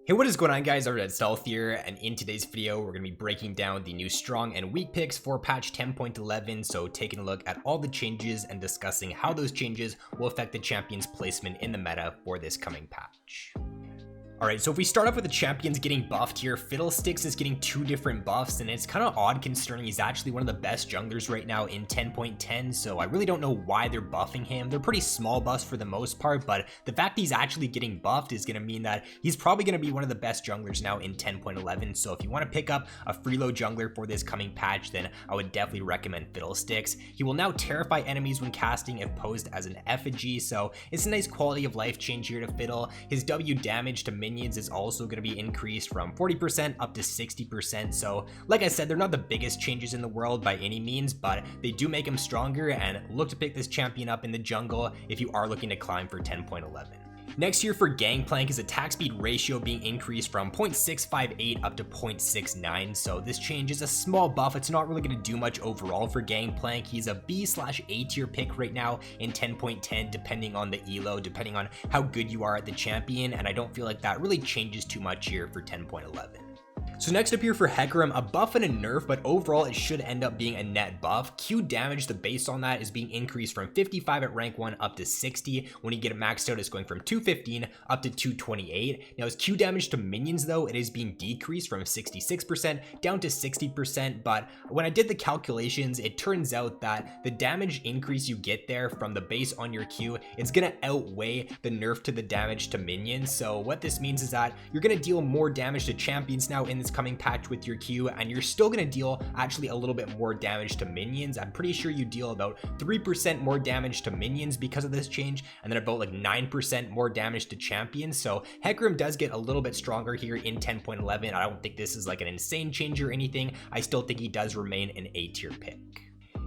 Hey, what is going on, guys? RvzStealth here, and in today's video we're going to be breaking down the new strong and weak picks for patch 10.11, so taking a look at all the changes and discussing how those changes will affect the champion's placement in the meta for this coming patch. Alright, so if we start off with the champions getting buffed here, Fiddlesticks is getting two different buffs, and it's kind of odd considering he's actually one of the best junglers right now in 10.10, so I really don't know why they're buffing him. They're pretty small buffs for the most part, but the fact he's actually getting buffed is going to mean that he's probably going to be one of the best junglers now in 10.11, so if you want to pick up a freeload jungler for this coming patch, then I would definitely recommend Fiddlesticks. He will now terrify enemies when casting if posed as an effigy, so it's a nice quality of life change here to Fiddle. His W damage to minions is also going to be increased from 40% up to 60%. So like I said, they're not the biggest changes in the world by any means, but they do make him stronger, and look to pick this champion up in the jungle if you are looking to climb for 10.11. Next here for Gangplank is attack speed ratio being increased from 0.658 up to 0.69, so this change is a small buff. It's not really going to do much overall for Gangplank. He's a B/A tier pick right now in 10.10, depending on the elo, depending on how good you are at the champion, and I don't feel like that really changes too much here for 10.11. So next up here for Hecarim, a buff and a nerf, but overall it should end up being a net buff. Q damage, the base on that is being increased from 55 at rank 1 up to 60. When you get it maxed out, it's going from 215 up to 228. Now his Q damage to minions though, it is being decreased from 66% down to 60%, but when I did the calculations, it turns out that the damage increase you get there from the base on your Q, it's gonna outweigh the nerf to the damage to minions. So what this means is that you're gonna deal more damage to champions now in this coming patch with your Q, and you're still going to deal actually a little bit more damage to minions. I'm pretty sure you deal about 3% more damage to minions because of this change, and then about like 9% more damage to champions. So Hecarim does get a little bit stronger here in 10.11. I don't think this is like an insane change or anything. I still think he does remain an A tier pick.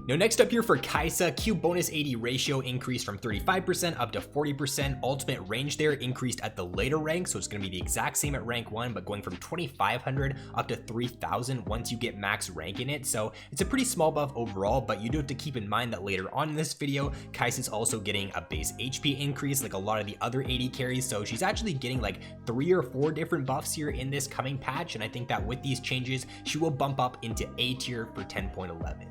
Now next up here for Kaisa, Q bonus AD ratio increased from 35% up to 40%. Ultimate range there increased at the later rank, so it's going to be the exact same at rank 1, but going from 2500 up to 3000 once you get max rank in it. So it's a pretty small buff overall, but you do have to keep in mind that later on in this video, Kaisa's also getting a base HP increase like a lot of the other AD carries, so she's actually getting like 3 or 4 different buffs here in this coming patch, and I think that with these changes, she will bump up into A tier for 10.11.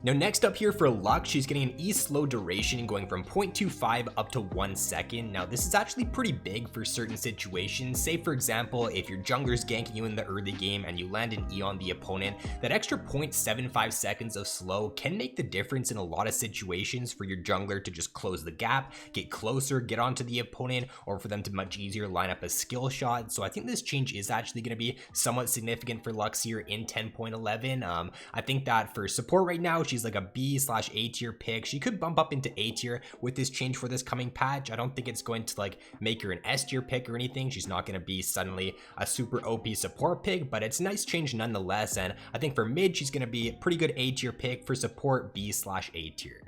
Now next up here for Lux, she's getting an E slow duration going from 0.25 up to 1 second. Now this is actually pretty big for certain situations. Say for example, if your jungler's ganking you in the early game and you land an E on the opponent, that extra 0.75 seconds of slow can make the difference in a lot of situations for your jungler to just close the gap, get closer, get onto the opponent, or for them to much easier line up a skill shot. So I think this change is actually going to be somewhat significant for Lux here in 10.11. I think that for support right now, she's like a B/A tier pick. She could bump up into A tier with this change for this coming patch. I don't think it's going to like make her an S tier pick or anything. She's not going to be suddenly a super OP support pick, but it's a nice change nonetheless. And I think for mid, she's going to be a pretty good A tier pick. For support, B/A tier.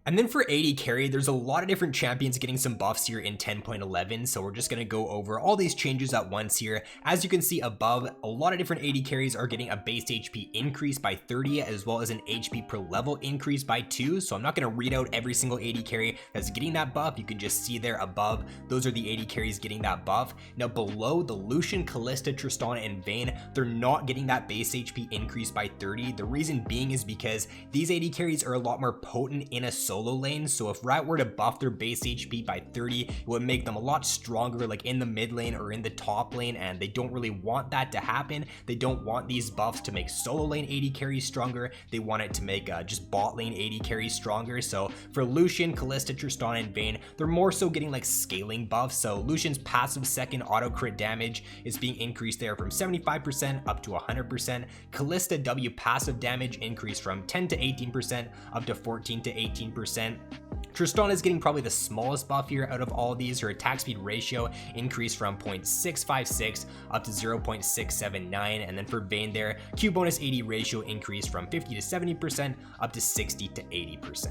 And then for AD carry, there's a lot of different champions getting some buffs here in 10.11, so we're just going to go over all these changes at once here. As you can see above, a lot of different AD carries are getting a base HP increase by 30, as well as an HP per level increase by 2, so I'm not going to read out every single AD carry that's getting that buff. You can just see there above, those are the AD carries getting that buff. Now below, the Lucian, Kalista, Tristana, and Vayne, they're not getting that base HP increase by 30. The reason being is because these AD carries are a lot more potent in a solo lane, so if Riot were to buff their base HP by 30, it would make them a lot stronger like in the mid lane or in the top lane, and they don't really want that to happen. They don't want these buffs to make solo lane AD carries stronger. They want it to make just bot lane AD carries stronger. So for Lucian, Kalista, Tristana, and Vayne, they're more so getting like scaling buffs. So Lucian's passive second auto crit damage is being increased there from 75% up to 100%. Kalista W passive damage increased from 10 to 18% up to 14 to 18%. Tristana is getting probably the smallest buff here out of all these. Her attack speed ratio increased from 0.656 up to 0.679, and then for Vayne there, Q bonus AD ratio increased from 50 to 70% up to 60 to 80%.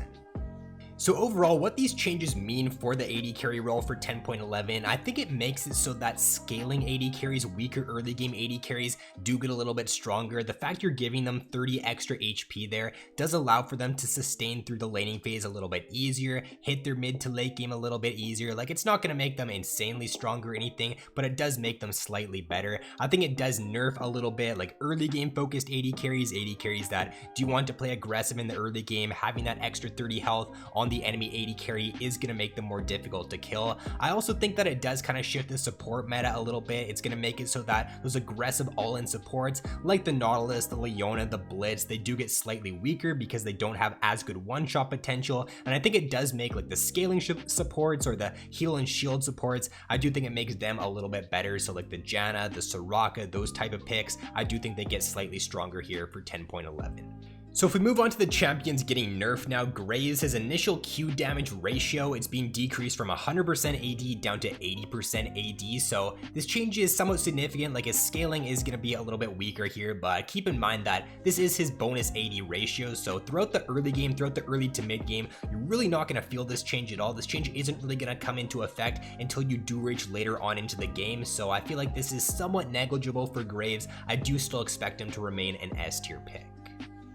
So overall, what these changes mean for the AD carry role for 10.11, I think it makes it so that scaling AD carries, weaker early game AD carries, do get a little bit stronger. The fact you're giving them 30 extra HP there does allow for them to sustain through the laning phase a little bit easier, hit their mid to late game a little bit easier. Like, it's not going to make them insanely strong or anything, but it does make them slightly better. I think it does nerf a little bit, like early game focused AD carries that do you want to play aggressive in the early game, having that extra 30 health on the enemy AD carry is going to make them more difficult to kill. I also think that it does kind of shift the support meta a little bit. It's going to make it so that those aggressive all-in supports like the Nautilus, the Leona, the Blitz, they do get slightly weaker because they don't have as good one-shot potential. And I think it does make like the scaling supports or the heal and shield supports, I do think it makes them a little bit better. So like the Janna, the Soraka, those type of picks, I do think they get slightly stronger here for 10.11. So if we move on to the champions getting nerfed now, Graves, his initial Q damage ratio, it's being decreased from 100% AD down to 80% AD. So this change is somewhat significant, like his scaling is going to be a little bit weaker here, but keep in mind that this is his bonus AD ratio. So throughout the early game, throughout the early to mid game, you're really not going to feel this change at all. This change isn't really going to come into effect until you do reach later on into the game. So I feel like this is somewhat negligible for Graves. I do still expect him to remain an S tier pick.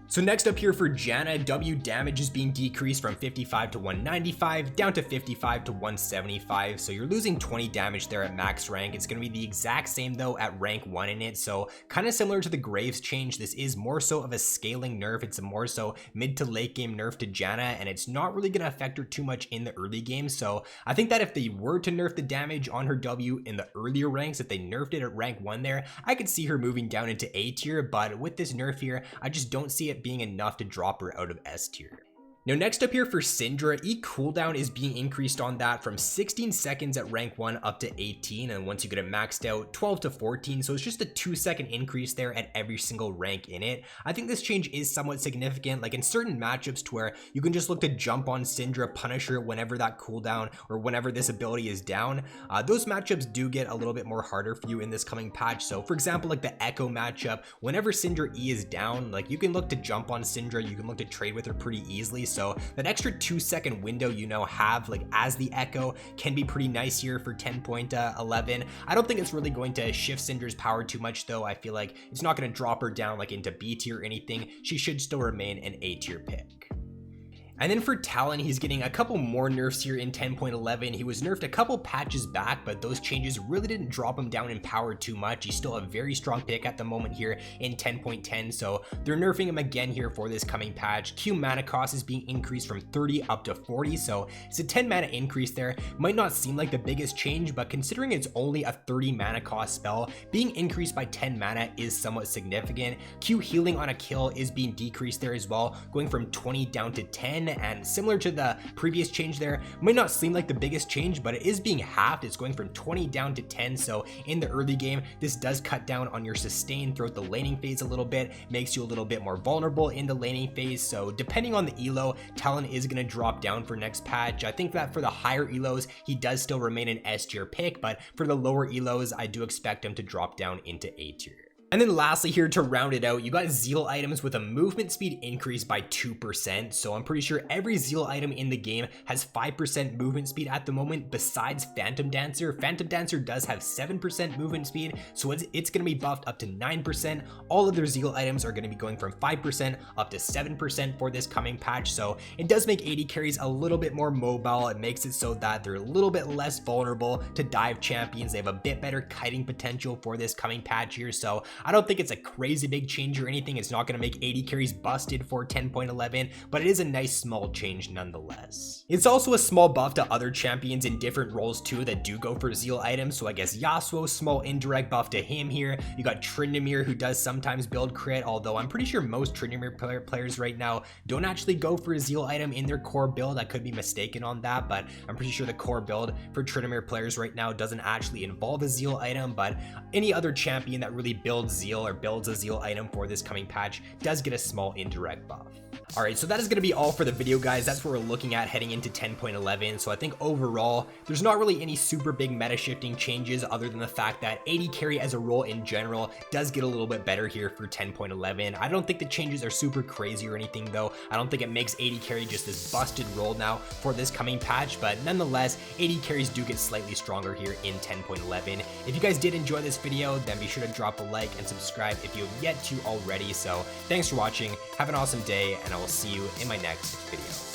So next up here for Janna, W damage is being decreased from 55 to 195 down to 55 to 175. So you're losing 20 damage there at max rank. It's going to be the exact same though at rank 1 in it. So kind of similar to the Graves change, this is more so of a scaling nerf. It's a more so mid to late game nerf to Janna, and it's not really going to affect her too much in the early game. So I think that if they were to nerf the damage on her W in the earlier ranks, if they nerfed it at rank 1 there, I could see her moving down into A tier. But with this nerf here, I just don't see it being enough to drop her out of S tier. Now next up here for Syndra, E cooldown is being increased on that from 16 seconds at rank 1 up to 18, and once you get it maxed out, 12 to 14, so it's just a 2-second increase there at every single rank in it. I think this change is somewhat significant, like in certain matchups to where you can just look to jump on Syndra, punish her whenever that cooldown or whenever this ability is down. Those matchups do get a little bit more harder for you in this coming patch. So for example, like the Echo matchup, whenever Syndra E is down, like you can look to jump on Syndra, you can look to trade with her pretty easily. So that extra 2-second window you now have like as the Echo can be pretty nice here for 10.11. I don't think it's really going to shift Syndra's power too much though. I feel like it's not going to drop her down like into B tier or anything. She should still remain an A tier pick. And then for Talon, he's getting a couple more nerfs here in 10.11. He was nerfed a couple patches back, but those changes really didn't drop him down in power too much. He's still a very strong pick at the moment here in 10.10, so they're nerfing him again here for this coming patch. Q mana cost is being increased from 30 up to 40, so it's a 10 mana increase there. Might not seem like the biggest change, but considering it's only a 30 mana cost spell, being increased by 10 mana is somewhat significant. Q healing on a kill is being decreased there as well, going from 20 down to 10. And similar to the previous change there, might not seem like the biggest change, but it is being halved. It's going from 20 down to 10. So in the early game, this does cut down on your sustain throughout the laning phase a little bit, makes you a little bit more vulnerable in the laning phase. So depending on the elo, Talon is going to drop down for next patch. I think that for the higher elos, he does still remain an S tier pick, but for the lower elos, I do expect him to drop down into A tier. And then lastly here to round it out, you got Zeal items with a movement speed increase by 2%. So I'm pretty sure every Zeal item in the game has 5% movement speed at the moment besides Phantom Dancer. Phantom Dancer does have 7% movement speed, so it's going to be buffed up to 9%. All other Zeal items are going to be going from 5% up to 7% for this coming patch. So it does make AD carries a little bit more mobile. It makes it so that they're a little bit less vulnerable to dive champions. They have a bit better kiting potential for this coming patch here. So I don't think it's a crazy big change or anything. It's not going to make AD carries busted for 10.11, but it is a nice small change nonetheless. It's also a small buff to other champions in different roles too that do go for Zeal items. So I guess Yasuo, small indirect buff to him here. You got Tryndamere, who does sometimes build crit, although I'm pretty sure most Tryndamere players right now don't actually go for a Zeal item in their core build. I could be mistaken on that, but I'm pretty sure the core build for Tryndamere players right now doesn't actually involve a Zeal item. But any other champion that really builds Zeal or builds a Zeal item for this coming patch does get a small indirect buff. Alright, so that is going to be all for the video, guys. That's what we're looking at heading into 10.11. So I think overall, there's not really any super big meta shifting changes other than the fact that AD carry as a role in general does get a little bit better here for 10.11. I don't think the changes are super crazy or anything though. I don't think it makes AD carry just this busted role now for this coming patch, but nonetheless, AD carries do get slightly stronger here in 10.11. If you guys did enjoy this video, then be sure to drop a like and subscribe if you have yet to already. So thanks for watching, have an awesome day, and I will see you in my next video.